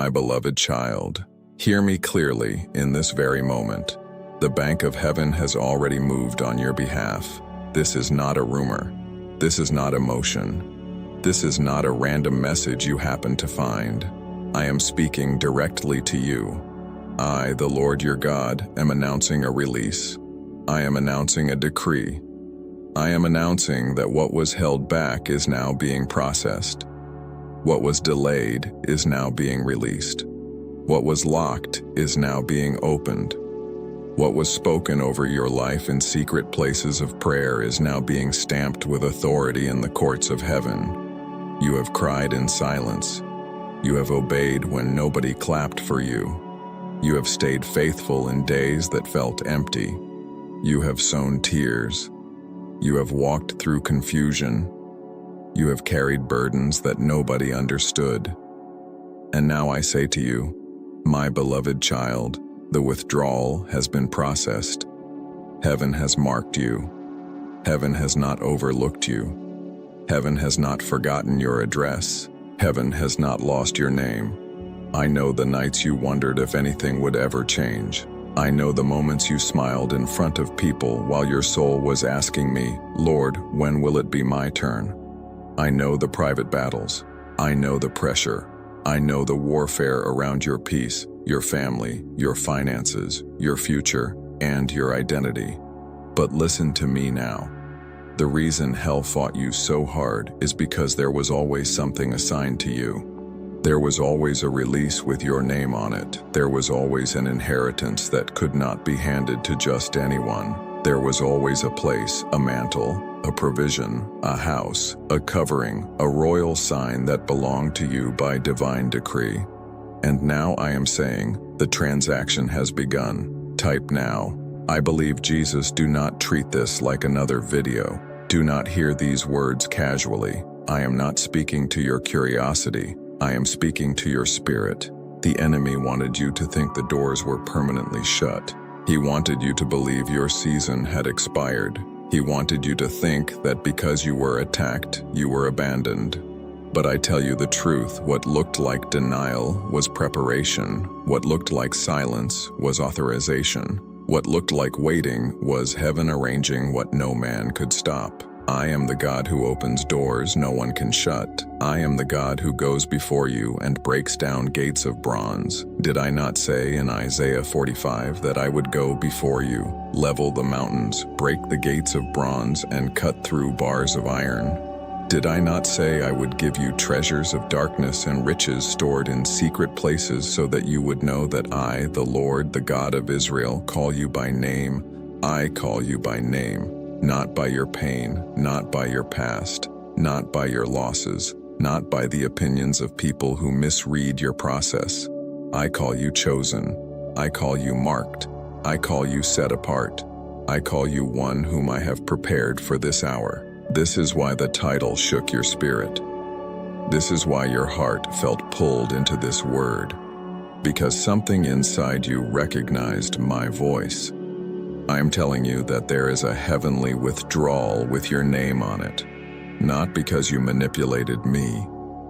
My beloved child, hear me clearly in this very moment. The bank of heaven has already moved on your behalf. This is not a rumor. This is not emotion. This is not a random message you happen to find. I am speaking directly to you. I, the Lord your God, am announcing a release. I am announcing a decree. I am announcing that what was held back is now being processed. What was delayed is now being released. What was locked is now being opened. What was spoken over your life in secret places of prayer is now being stamped with authority in the courts of heaven. You have cried in silence. You have obeyed when nobody clapped for you. You have stayed faithful in days that felt empty. You have sown tears. You have walked through confusion. You have carried burdens that nobody understood. And now I say to you, my beloved child, the withdrawal has been processed. Heaven has marked you. Heaven has not overlooked you. Heaven has not forgotten your address. Heaven has not lost your name. I know the nights you wondered if anything would ever change. I know the moments you smiled in front of people while your soul was asking me, Lord, when will it be my turn? I know the private battles. I know the pressure. I know the warfare around your peace, your family, your finances, your future, and your identity. But listen to me now. The reason hell fought you so hard is because there was always something assigned to you. There was always a release with your name on it. There was always an inheritance that could not be handed to just anyone. There was always a place, a mantle, a provision, a house, a covering, a royal sign that belonged to you by divine decree. And now I am saying, the transaction has begun. Type now. I believe Jesus. Do not treat this like another video. Do not hear these words casually. I am not speaking to your curiosity. I am speaking to your spirit. The enemy wanted you to think the doors were permanently shut. He wanted you to believe your season had expired. He wanted you to think that because you were attacked, you were abandoned. But I tell you the truth, what looked like denial was preparation. What looked like silence was authorization. What looked like waiting was heaven arranging what no man could stop. I am the God who opens doors no one can shut. I am the God who goes before you and breaks down gates of bronze. Did I not say in Isaiah 45 that I would go before you, level the mountains, break the gates of bronze, and cut through bars of iron? Did I not say I would give you treasures of darkness and riches stored in secret places so that you would know that I, the Lord, the God of Israel, call you by name? I call you by name. Not by your pain, not by your past, not by your losses, not by the opinions of people who misread your process. I call you chosen. I call you marked. I call you set apart. I call you one whom I have prepared for this hour. This is why the title shook your spirit. This is why your heart felt pulled into this word. Because something inside you recognized my voice. I am telling you that there is a heavenly withdrawal with your name on it. Not because you manipulated me,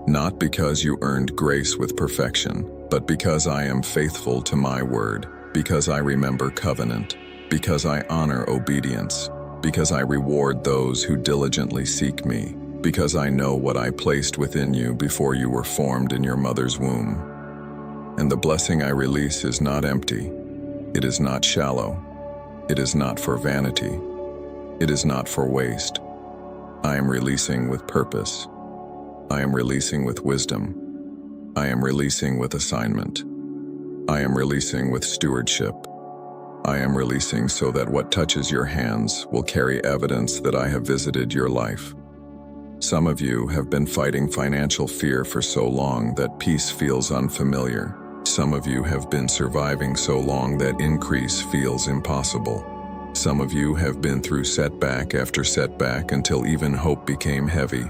not because you earned grace with perfection, but because I am faithful to my word, because I remember covenant, because I honor obedience, because I reward those who diligently seek me, because I know what I placed within you before you were formed in your mother's womb. And the blessing I release is not empty. It is not shallow. It is not for vanity. It is not for waste. I am releasing with purpose. I am releasing with wisdom. I am releasing with assignment. I am releasing with stewardship. I am releasing so that what touches your hands will carry evidence that I have visited your life. Some of you have been fighting financial fear for so long that peace feels unfamiliar. Some of you have been surviving so long that increase feels impossible. Some of you have been through setback after setback until even hope became heavy.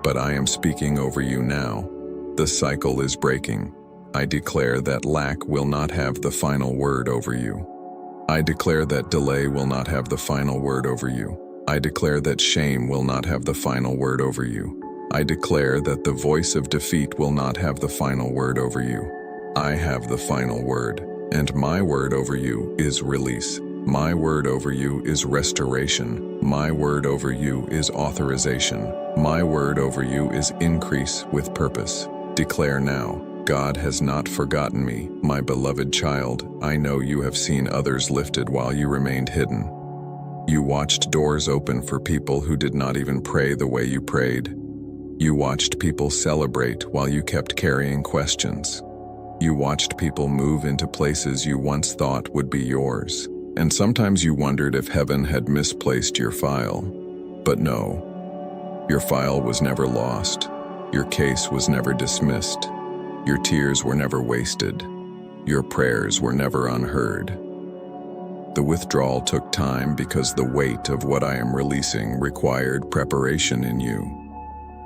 But I am speaking over you now. The cycle is breaking. I declare that lack will not have the final word over you. I declare that delay will not have the final word over you. I declare that shame will not have the final word over you. I declare that the voice of defeat will not have the final word over you. I have the final word, and my word over you is release. My word over you is restoration. My word over you is authorization. My word over you is increase with purpose. Declare now, God has not forgotten me, my beloved child. I know you have seen others lifted while you remained hidden. You watched doors open for people who did not even pray the way you prayed. You watched people celebrate while you kept carrying questions. You watched people move into places you once thought would be yours. And sometimes you wondered if heaven had misplaced your file. But no, your file was never lost. Your case was never dismissed. Your tears were never wasted. Your prayers were never unheard. The withdrawal took time because the weight of what I am releasing required preparation in you.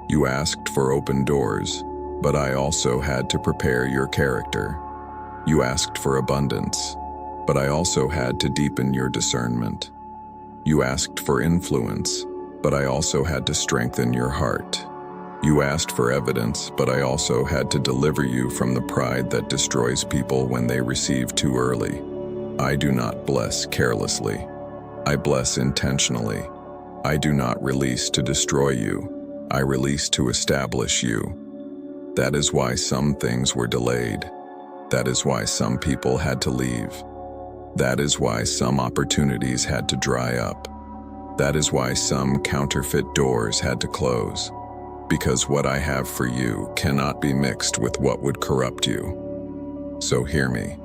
You asked for open doors, but I also had to prepare your character. You asked for abundance, but I also had to deepen your discernment. You asked for influence, but I also had to strengthen your heart. You asked for evidence, but I also had to deliver you from the pride that destroys people when they receive too early. I do not bless carelessly. I bless intentionally. I do not release to destroy you. I release to establish you. That is why some things were delayed. That is why some people had to leave. That is why some opportunities had to dry up. That is why some counterfeit doors had to close. Because what I have for you cannot be mixed with what would corrupt you. So hear me.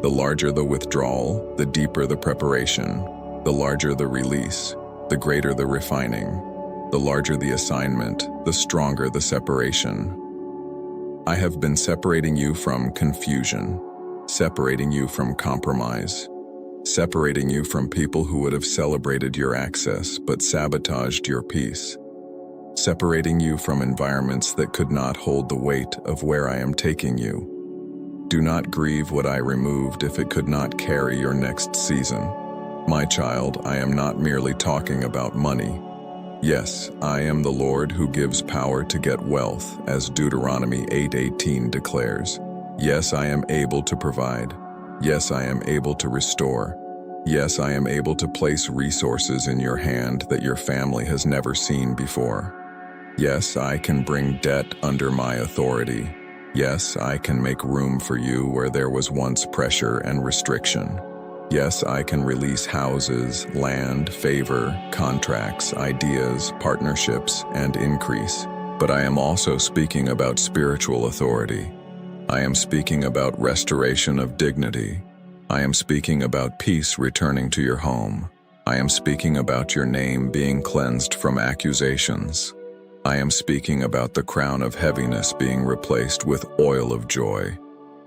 The larger the withdrawal, the deeper the preparation. The larger the release, the greater the refining. The larger the assignment, the stronger the separation. I have been separating you from confusion, separating you from compromise, separating you from people who would have celebrated your access but sabotaged your peace, separating you from environments that could not hold the weight of where I am taking you. Do not grieve what I removed if it could not carry your next season. My child, I am not merely talking about money. Yes, I am the Lord who gives power to get wealth, as Deuteronomy 8:18 declares. Yes, I am able to provide. Yes, I am able to restore. Yes, I am able to place resources in your hand that your family has never seen before. Yes, I can bring debt under my authority. Yes, I can make room for you where there was once pressure and restriction. Yes, I can release houses, land, favor, contracts, ideas, partnerships, and increase. But I am also speaking about spiritual authority. I am speaking about restoration of dignity. I am speaking about peace returning to your home. I am speaking about your name being cleansed from accusations. I am speaking about the crown of heaviness being replaced with oil of joy.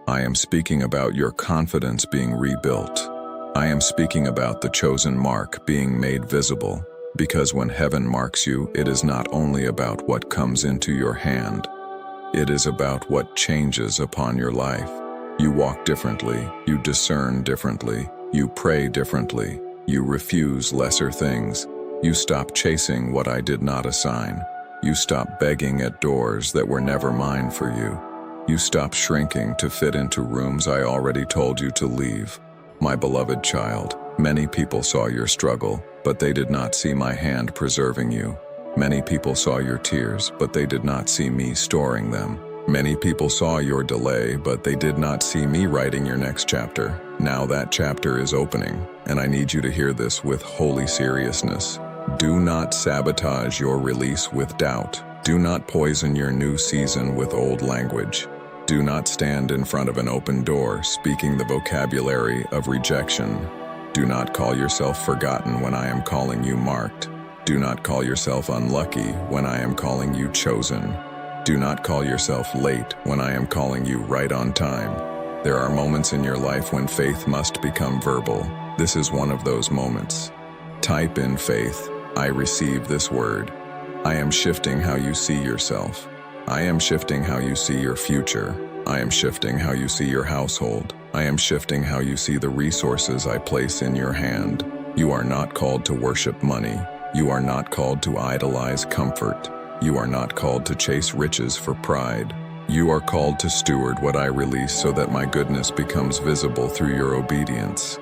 I am speaking about your confidence being rebuilt. I am speaking about the chosen mark being made visible, because when heaven marks you, it is not only about what comes into your hand, it is about what changes upon your life. You walk differently, you discern differently, you pray differently, you refuse lesser things, you stop chasing what I did not assign, you stop begging at doors that were never mine for you, you stop shrinking to fit into rooms I already told you to leave. My beloved child, many people saw your struggle, but they did not see my hand preserving you. Many people saw your tears, but they did not see me storing them. Many people saw your delay, but they did not see me writing your next chapter. Now that chapter is opening, and I need you to hear this with holy seriousness. Do not sabotage your release with doubt. Do not poison your new season with old language. Do not stand in front of an open door speaking the vocabulary of rejection. Do not call yourself forgotten when I am calling you marked. Do not call yourself unlucky when I am calling you chosen. Do not call yourself late when I am calling you right on time. There are moments in your life when faith must become verbal. This is one of those moments. Type in faith, I receive this word. I am shifting how you see yourself. I am shifting how you see your future. I am shifting how you see your household. I am shifting how you see the resources I place in your hand. You are not called to worship money. You are not called to idolize comfort. You are not called to chase riches for pride. You are called to steward what I release so that my goodness becomes visible through your obedience.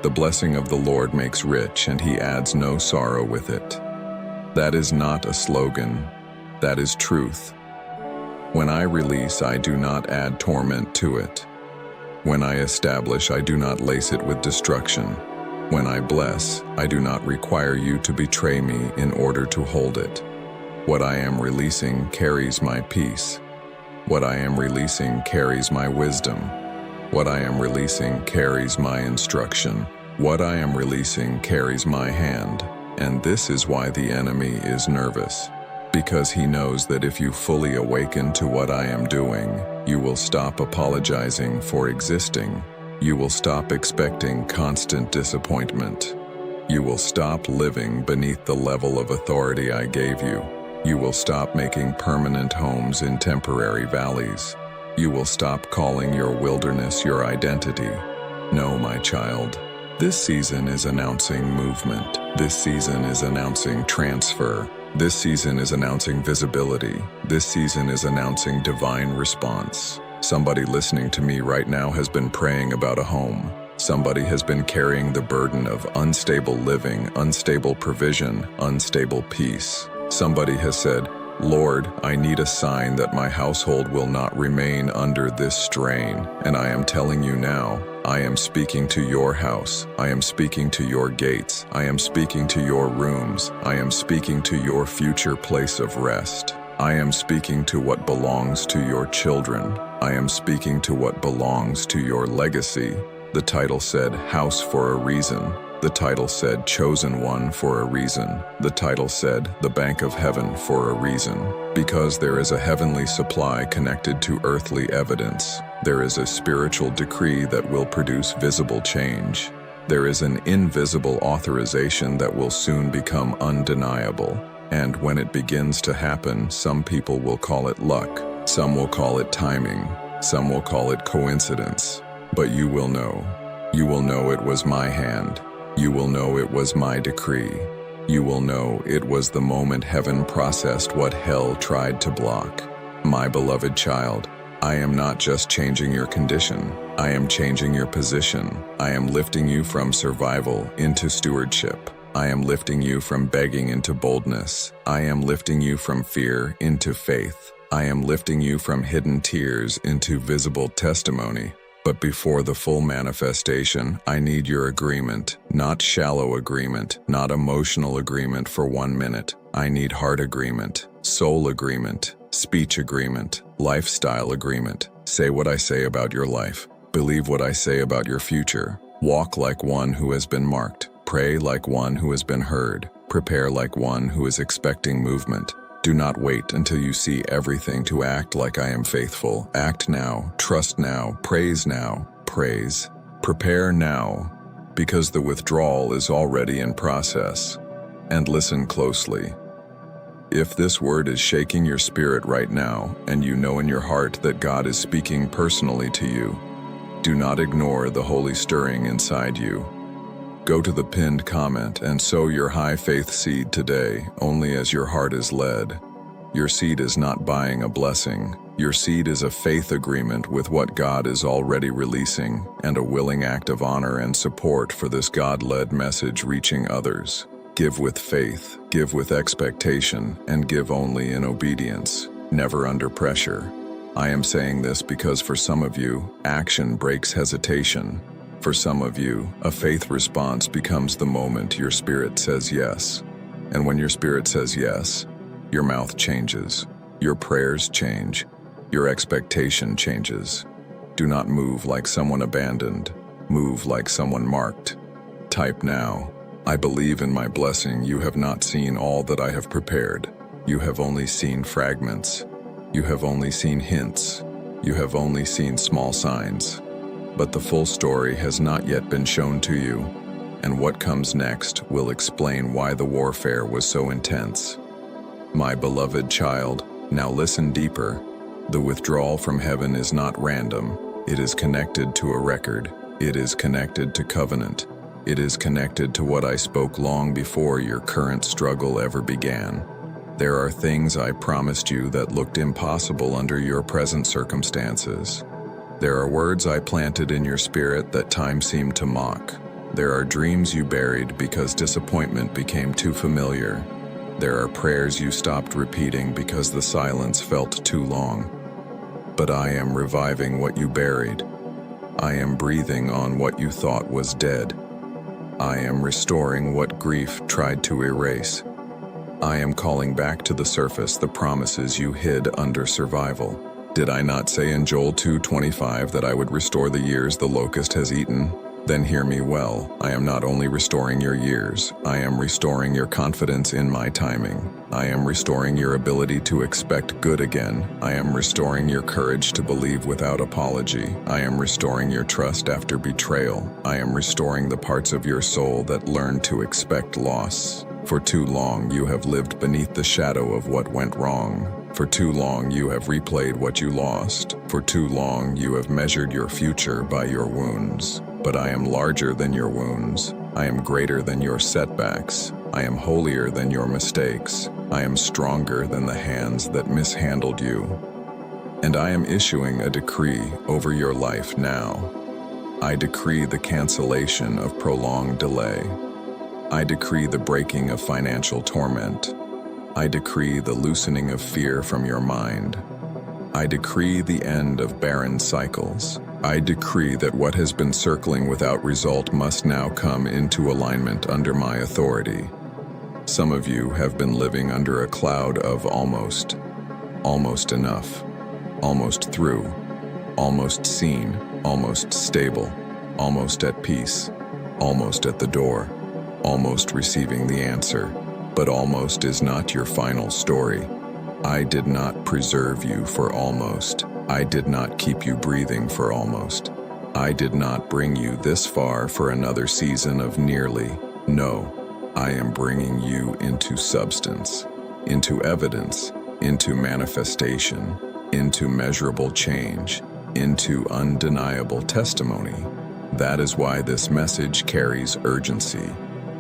The blessing of the Lord makes rich, and he adds no sorrow with it. That is not a slogan. That is truth. When I release, I do not add torment to it. When I establish, I do not lace it with destruction. When I bless, I do not require you to betray me in order to hold it. What I am releasing carries my peace. What I am releasing carries my wisdom. What I am releasing carries my instruction. What I am releasing carries my hand. And this is why the enemy is nervous. Because he knows that if you fully awaken to what I am doing, you will stop apologizing for existing. You will stop expecting constant disappointment. You will stop living beneath the level of authority I gave you. You will stop making permanent homes in temporary valleys. You will stop calling your wilderness your identity. No, my child. This season is announcing movement. This season is announcing transfer. This season is announcing visibility. This season is announcing divine response. Somebody listening to me right now has been praying about a home. Somebody has been carrying the burden of unstable living, unstable provision, unstable peace. Somebody has said, Lord, I need a sign that my household will not remain under this strain. And I am telling you now, I am speaking to your house. I am speaking to your gates. I am speaking to your rooms. I am speaking to your future place of rest. I am speaking to what belongs to your children. I am speaking to what belongs to your legacy. The title said, House for a reason. The title said, Chosen One for a reason. The title said, The Bank of Heaven for a reason. Because there is a heavenly supply connected to earthly evidence. There is a spiritual decree that will produce visible change. There is an invisible authorization that will soon become undeniable. And when it begins to happen, some people will call it luck. Some will call it timing. Some will call it coincidence. But you will know. You will know it was my hand. You will know it was my decree. You will know it was the moment heaven processed what hell tried to block. My beloved child, I am not just changing your condition. I am changing your position. I am lifting you from survival into stewardship. I am lifting you from begging into boldness. I am lifting you from fear into faith. I am lifting you from hidden tears into visible testimony. But before the full manifestation, I need your agreement, not shallow agreement, not emotional agreement for 1 minute. I need heart agreement, soul agreement, speech agreement, lifestyle agreement. Say what I say about your life. Believe what I say about your future. Walk like one who has been marked. Pray like one who has been heard. Prepare like one who is expecting movement. Do not wait until you see everything to act like I am faithful. Act now, trust now, praise now, praise. Prepare now, because the withdrawal is already in process. And listen closely. If this word is shaking your spirit right now, and you know in your heart that God is speaking personally to you, do not ignore the holy stirring inside you. Go to the pinned comment and sow your high faith seed today, only as your heart is led. Your seed is not buying a blessing. Your seed is a faith agreement with what God is already releasing, and a willing act of honor and support for this God-led message reaching others. Give with faith, give with expectation, and give only in obedience, never under pressure. I am saying this because for some of you, action breaks hesitation. For some of you, a faith response becomes the moment your spirit says yes. And when your spirit says yes, your mouth changes, your prayers change, your expectation changes. Do not move like someone abandoned, move like someone marked. Type now, I believe in my blessing. You have not seen all that I have prepared. You have only seen fragments. You have only seen hints. You have only seen small signs. But the full story has not yet been shown to you, and what comes next will explain why the warfare was so intense. My beloved child, now listen deeper. The withdrawal from heaven is not random. It is connected to a record. It is connected to covenant. It is connected to what I spoke long before your current struggle ever began. There are things I promised you that looked impossible under your present circumstances. There are words I planted in your spirit that time seemed to mock. There are dreams you buried because disappointment became too familiar. There are prayers you stopped repeating because the silence felt too long. But I am reviving what you buried. I am breathing on what you thought was dead. I am restoring what grief tried to erase. I am calling back to the surface the promises you hid under survival. Did I not say in Joel 2:25 that I would restore the years the locust has eaten? Then hear me well. I am not only restoring your years, I am restoring your confidence in my timing. I am restoring your ability to expect good again. I am restoring your courage to believe without apology. I am restoring your trust after betrayal. I am restoring the parts of your soul that learned to expect loss. For too long you have lived beneath the shadow of what went wrong. For too long you have replayed what you lost. For too long you have measured your future by your wounds. But I am larger than your wounds. I am greater than your setbacks. I am holier than your mistakes. I am stronger than the hands that mishandled you. And I am issuing a decree over your life now. I decree the cancellation of prolonged delay. I decree the breaking of financial torment. I decree the loosening of fear from your mind. I decree the end of barren cycles. I decree that what has been circling without result must now come into alignment under my authority. Some of you have been living under a cloud of almost enough, almost through, almost seen, almost stable, almost at peace, almost at the door, almost receiving the answer. But almost is not your final story. I did not preserve you for almost. I did not keep you breathing for almost. I did not bring you this far for another season of nearly. No, I am bringing you into substance, into evidence, into manifestation, into measurable change, into undeniable testimony. That is why this message carries urgency.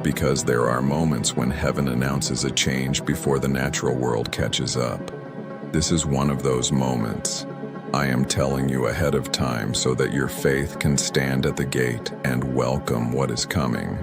Because there are moments when heaven announces a change before the natural world catches up. This is one of those moments. I am telling you ahead of time so that your faith can stand at the gate and welcome what is coming.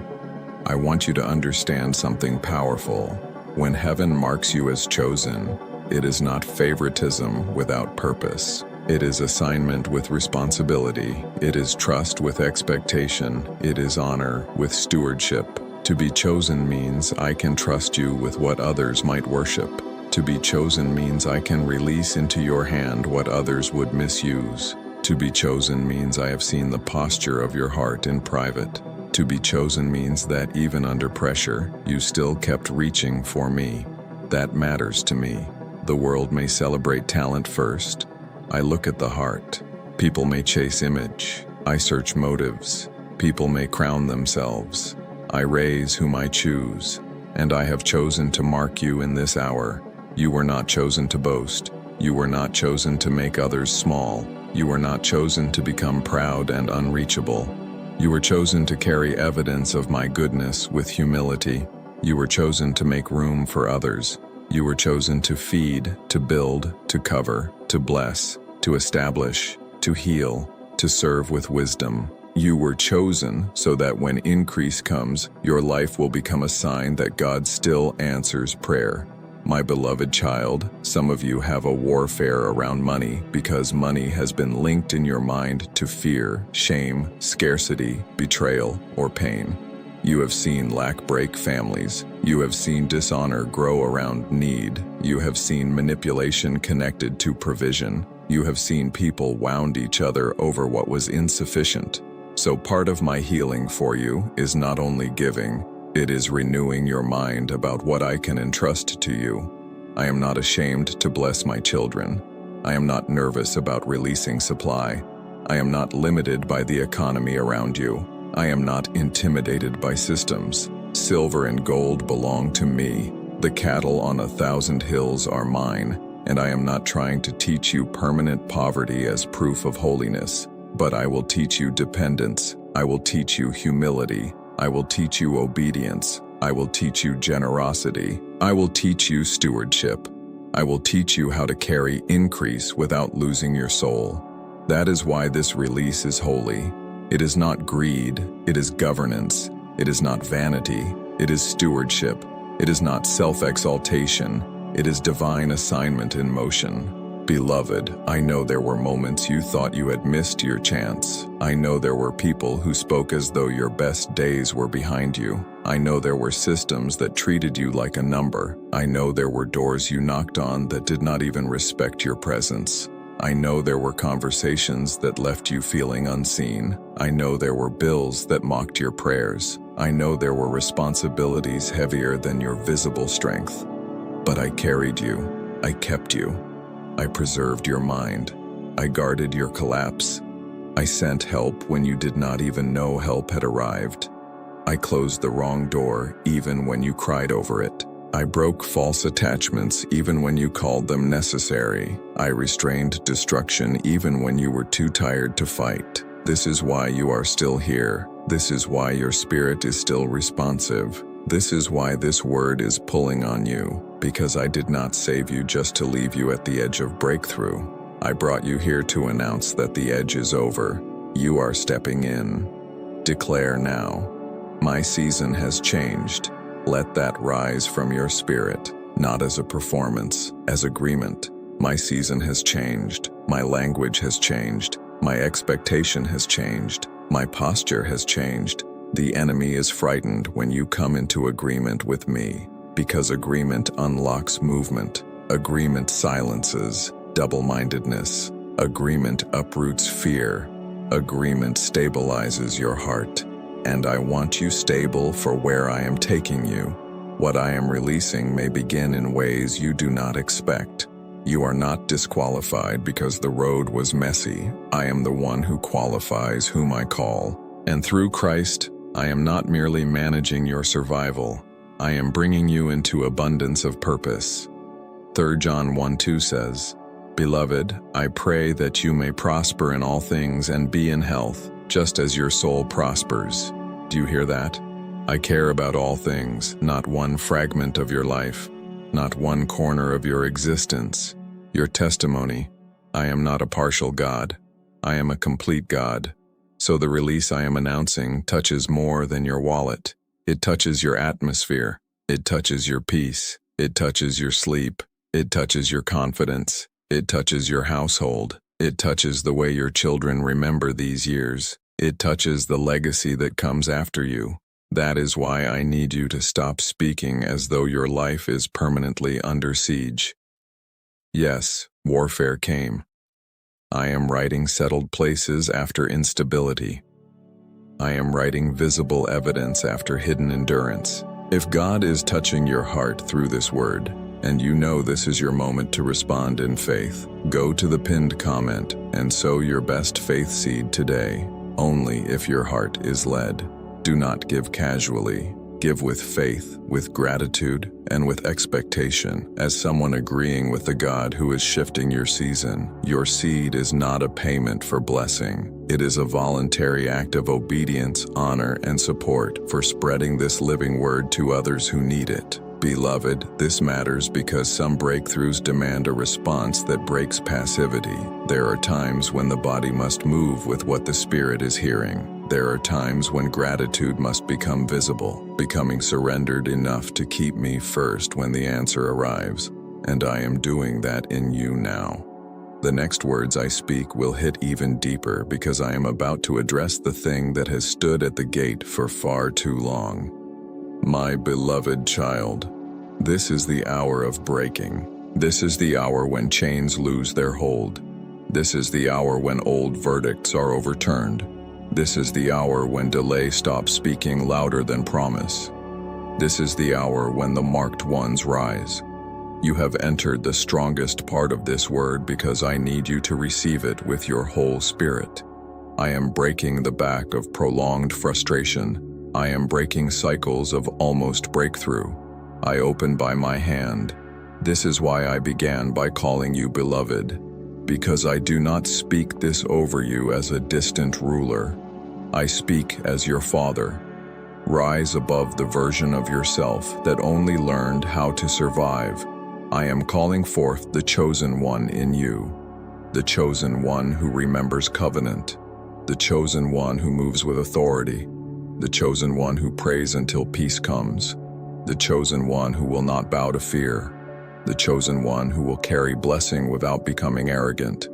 I want you to understand something powerful. When heaven marks you as chosen, it is not favoritism without purpose. It is assignment with responsibility. It is trust with expectation. It is honor with stewardship. To be chosen means I can trust you with what others might worship. To be chosen means I can release into your hand what others would misuse. To be chosen means I have seen the posture of your heart in private. To be chosen means that even under pressure, you still kept reaching for me. That matters to me. The world may celebrate talent first. I look at the heart. People may chase image. I search motives. People may crown themselves. I raise whom I choose, and I have chosen to mark you in this hour. You were not chosen to boast. You were not chosen to make others small. You were not chosen to become proud and unreachable. You were chosen to carry evidence of my goodness with humility. You were chosen to make room for others. You were chosen to feed, to build, to cover, to bless, to establish, to heal, to serve with wisdom. You were chosen so that when increase comes, your life will become a sign that God still answers prayer. My beloved child, some of you have a warfare around money because money has been linked in your mind to fear, shame, scarcity, betrayal, or pain. You have seen lack break families. You have seen dishonor grow around need. You have seen manipulation connected to provision. You have seen people wound each other over what was insufficient. So part of my healing for you is not only giving, it is renewing your mind about what I can entrust to you. I am not ashamed to bless my children. I am not nervous about releasing supply. I am not limited by the economy around you. I am not intimidated by systems. Silver and gold belong to me. The cattle on 1,000 hills are mine, and I am not trying to teach you permanent poverty as proof of holiness. But I will teach you dependence. I will teach you humility. I will teach you obedience. I will teach you generosity. I will teach you stewardship. I will teach you how to carry increase without losing your soul. That is why this release is holy. It is not greed, it is governance. It is not vanity, it is stewardship. It is not self-exaltation, it is divine assignment in motion. Beloved, I know there were moments you thought you had missed your chance. I know there were people who spoke as though your best days were behind you. I know there were systems that treated you like a number. I know there were doors you knocked on that did not even respect your presence. I know there were conversations that left you feeling unseen. I know there were bills that mocked your prayers. I know there were responsibilities heavier than your visible strength. But I carried you. I kept you. I preserved your mind. I guarded your collapse. I sent help when you did not even know help had arrived. I closed the wrong door even when you cried over it. I broke false attachments even when you called them necessary. I restrained destruction even when you were too tired to fight. This is why you are still here. This is why your spirit is still responsive. This is why this word is pulling on you, because I did not save you just to leave you at the edge of breakthrough. I brought you here to announce that the edge is over. You are stepping in. Declare now, my season has changed. Let that rise from your spirit, not as a performance, as agreement. My season has changed. My language has changed. My expectation has changed. My posture has changed. The enemy is frightened when you come into agreement with me, because agreement unlocks movement. Agreement silences double-mindedness. Agreement uproots fear. Agreement stabilizes your heart. And I want you stable for where I am taking you. What I am releasing may begin in ways you do not expect. You are not disqualified because the road was messy. I am the one who qualifies whom I call. And through Christ, I am not merely managing your survival. I am bringing you into abundance of purpose. 3 John 1:2 says, Beloved, I pray that you may prosper in all things and be in health, just as your soul prospers. Do you hear that? I care about all things, not one fragment of your life, not one corner of your existence. Your testimony, I am not a partial God. I am a complete God. So the release I am announcing touches more than your wallet. It touches your atmosphere. It touches your peace. It touches your sleep. It touches your confidence. It touches your household. It touches the way your children remember these years. It touches the legacy that comes after you. That is why I need you to stop speaking as though your life is permanently under siege. Yes, warfare came. I am writing settled places after instability. I am writing visible evidence after hidden endurance. If God is touching your heart through this word, and you know this is your moment to respond in faith, go to the pinned comment and sow your best faith seed today, only if your heart is led. Do not give casually. Give with faith, with gratitude, and with expectation, as someone agreeing with the God who is shifting your season. Your seed is not a payment for blessing. It is a voluntary act of obedience, honor, and support for spreading this living word to others who need it. Beloved, this matters because some breakthroughs demand a response that breaks passivity. There are times when the body must move with what the spirit is hearing. There are times when gratitude must become visible, becoming surrendered enough to keep me first when the answer arrives. And I am doing that in you now. The next words I speak will hit even deeper because I am about to address the thing that has stood at the gate for far too long. My beloved child, this is the hour of breaking. This is the hour when chains lose their hold. This is the hour when old verdicts are overturned. This is the hour when delay stops speaking louder than promise. This is the hour when the marked ones rise. You have entered the strongest part of this word because I need you to receive it with your whole spirit. I am breaking the back of prolonged frustration. I am breaking cycles of almost breakthrough. I open by my hand. This is why I began by calling you beloved, because I do not speak this over you as a distant ruler. I speak as your father. Rise above the version of yourself that only learned how to survive. I am calling forth the chosen one in you, the chosen one who remembers covenant, the chosen one who moves with authority, the chosen one who prays until peace comes, the chosen one who will not bow to fear, the chosen one who will carry blessing without becoming arrogant,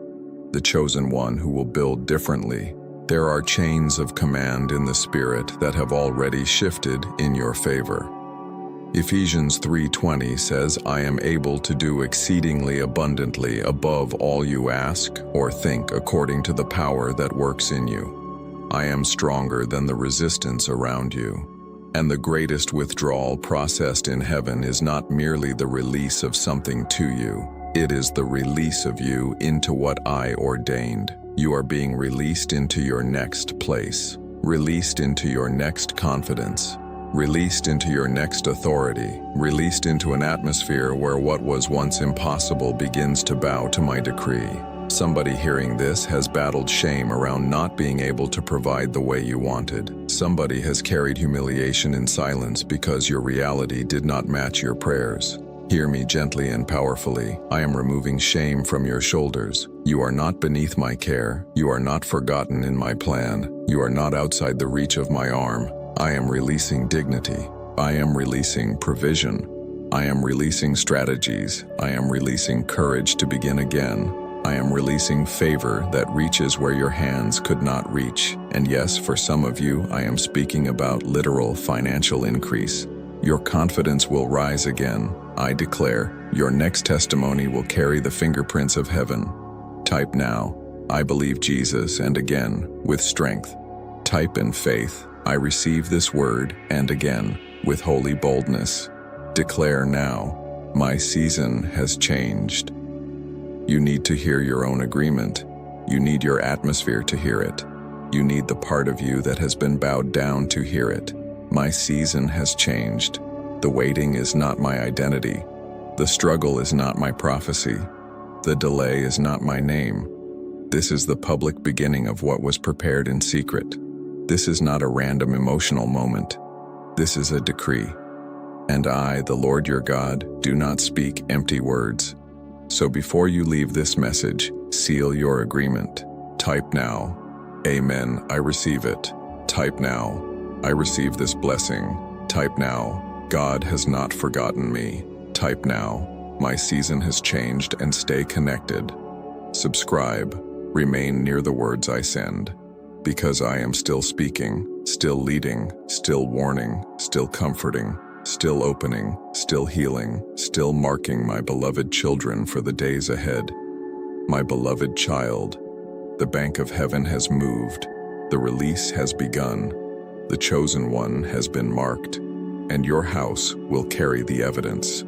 the chosen one who will build differently. There are chains of command in the Spirit that have already shifted in your favor. Ephesians 3:20 says, I am able to do exceedingly abundantly above all you ask or think according to the power that works in you. I am stronger than the resistance around you. And the greatest withdrawal processed in heaven is not merely the release of something to you, it is the release of you into what I ordained. You are being released into your next place, released into your next confidence, released into your next authority, released into an atmosphere where what was once impossible begins to bow to my decree. Somebody hearing this has battled shame around not being able to provide the way you wanted. Somebody has carried humiliation in silence because your reality did not match your prayers. Hear me gently and powerfully. I am removing shame from your shoulders. You are not beneath my care. You are not forgotten in my plan. You are not outside the reach of my arm. I am releasing dignity. I am releasing provision. I am releasing strategies. I am releasing courage to begin again. I am releasing favor that reaches where your hands could not reach. And yes, for some of you, I am speaking about literal financial increase. Your confidence will rise again. I declare, your next testimony will carry the fingerprints of heaven. Type now, I believe Jesus, and again, with strength. Type in faith, I receive this word, and again, with holy boldness. Declare now, my season has changed. You need to hear your own agreement. You need your atmosphere to hear it. You need the part of you that has been bowed down to hear it. My season has changed. The waiting is not my identity. The struggle is not my prophecy. The delay is not my name. This is the public beginning of what was prepared in secret. This is not a random emotional moment. This is a decree. And I, the Lord your God, do not speak empty words. So before you leave this message, seal your agreement. Type now, Amen, I receive it. Type now, I receive this blessing. Type now, God has not forgotten me. Type now, my season has changed, and stay connected. Subscribe, remain near the words I send, because I am still speaking, still leading, still warning, still comforting, still opening, still healing, still marking my beloved children for the days ahead. My beloved child, the bank of heaven has moved, the release has begun, the chosen one has been marked, and your house will carry the evidence.